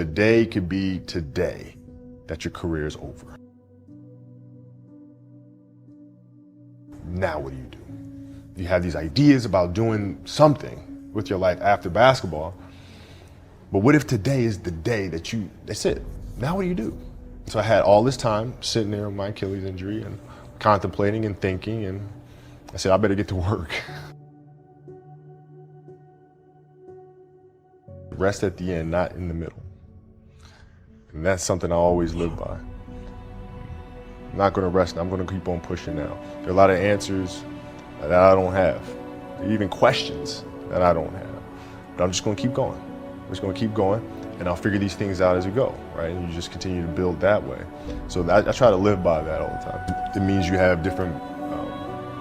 the day could be today that your career is over. Now what do you do? You have these ideas about doing something with your life after basketball, but what if today is the day that's it? Now what do you do? So I had all this time sitting there with my Achilles injury and contemplating and thinking, and I said, I better get to work. Rest at the end, not in the middle. And that's something I always live by. I'm not gonna rest, I'm gonna keep on pushing now. There are a lot of answers that I don't have, even questions that I don't have. But I'm just gonna keep going. I'm just gonna keep going, and I'll figure these things out as we go, right? And you just continue to build that way. So I try to live by that all the time. It means you have different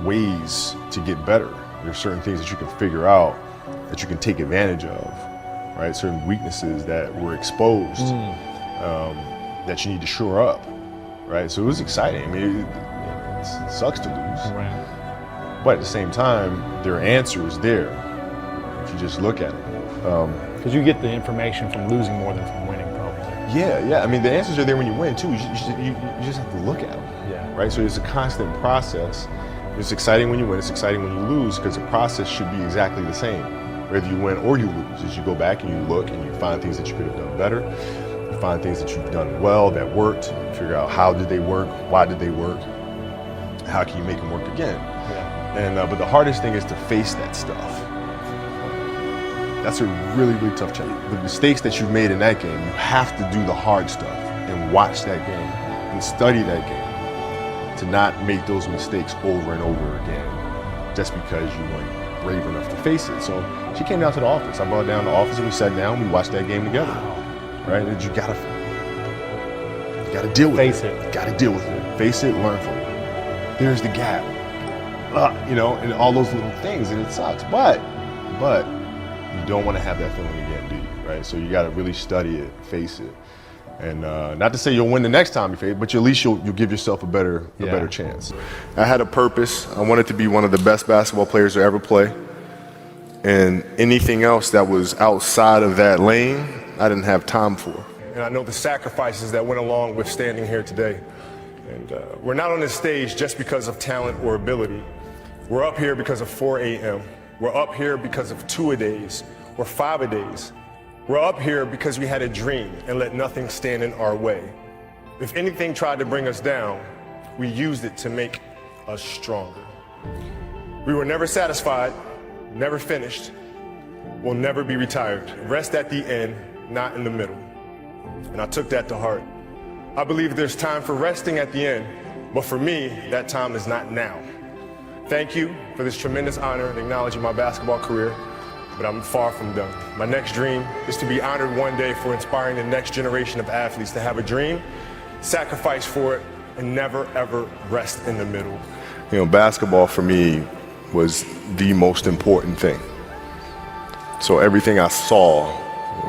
ways to get better. There's certain things that you can figure out, that you can take advantage of, right? Certain weaknesses that were exposed, that you need to shore up, right? So it was exciting. I mean, it sucks to lose. Right. But at the same time, there are answers there if you just look at it. Because you get the information from losing more than from winning, probably. Yeah. I mean, the answers are there when you win, too. You just have to look at them, Yeah. right? So it's a constant process. It's exciting when you win, it's exciting when you lose, because the process should be exactly the same, whether you win or you lose. As you go back and you look and you find things that you could have done better, you find things that you've done well that worked, you figure out how did they work, why did they work, how can you make them work again? Yeah. And but the hardest thing is to face that stuff. That's a really, really tough challenge. The mistakes that you've made in that game, you have to do the hard stuff and watch that game and study that game to not make those mistakes over and over again just because you weren't brave enough to face it. So she came down to the office. I brought her down to the office and we sat down, we watched that game together. Right? And you gotta deal with it. Face it. You gotta deal with it. Face it, learn from it. There's the gap. You know, and all those little things, and it sucks. But you don't want to have that feeling again, do you? Right? So you gotta really study it, face it. And not to say you'll win the next time you face it, but at least you'll give yourself a better chance. I had a purpose. I wanted to be one of the best basketball players to ever play. And anything else that was outside of that lane, I didn't have time for. And I know the sacrifices that went along with standing here today. And we're not on this stage just because of talent or ability. We're up here because of 4 a.m. We're up here because of 2-a-days or 5-a-days. We're up here because we had a dream and let nothing stand in our way. If anything tried to bring us down, we used it to make us stronger. We were never satisfied, never finished, will never be retired. Rest at the end, not in the middle. And I took that to heart. I believe there's time for resting at the end, but for me, that time is not now. Thank you for this tremendous honor in acknowledging my basketball career, but I'm far from done. My next dream is to be honored one day for inspiring the next generation of athletes to have a dream, sacrifice for it, and never ever rest in the middle. You know, basketball for me was the most important thing. So everything I saw,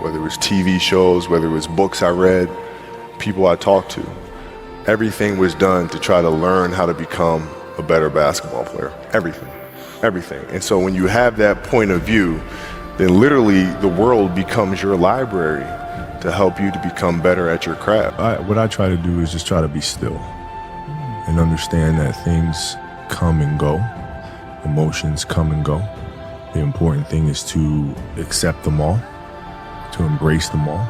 whether it was TV shows, whether it was books I read, people I talked to, everything was done to try to learn how to become a better basketball player. Everything. And so when you have that point of view, then literally the world becomes your library to help you to become better at your craft. What I try to do is just try to be still and understand that things come and go, emotions come and go. The important thing is to accept them all, to embrace them all,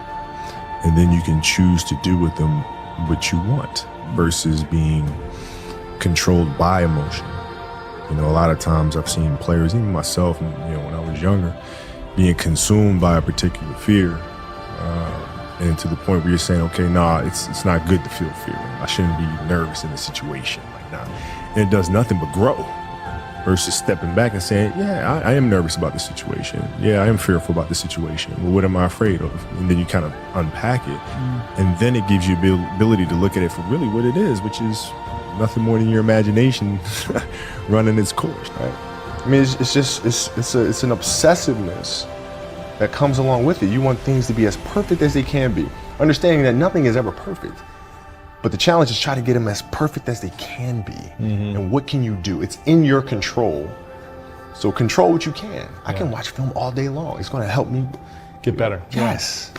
and then you can choose to do with them what you want versus being controlled by emotion. You know, a lot of times I've seen players, even myself, you know, when I was younger, being consumed by a particular fear, and to the point where you're saying, okay, nah, it's not good to feel fear. I shouldn't be nervous in a situation like that. And it does nothing but grow versus stepping back and saying, yeah, I am nervous about the situation. Yeah, I am fearful about the situation. Well, what am I afraid of? And then you kind of unpack it. And then it gives you the ability to look at it for really what it is, which is nothing more than your imagination running its course, right? I mean, it's an obsessiveness that comes along with it. You want things to be as perfect as they can be, understanding that nothing is ever perfect. But the challenge is try to get them as perfect as they can be. And what can you do? It's in your control. So control what you can. I can watch film all day long. It's going to help me Get better. Yes.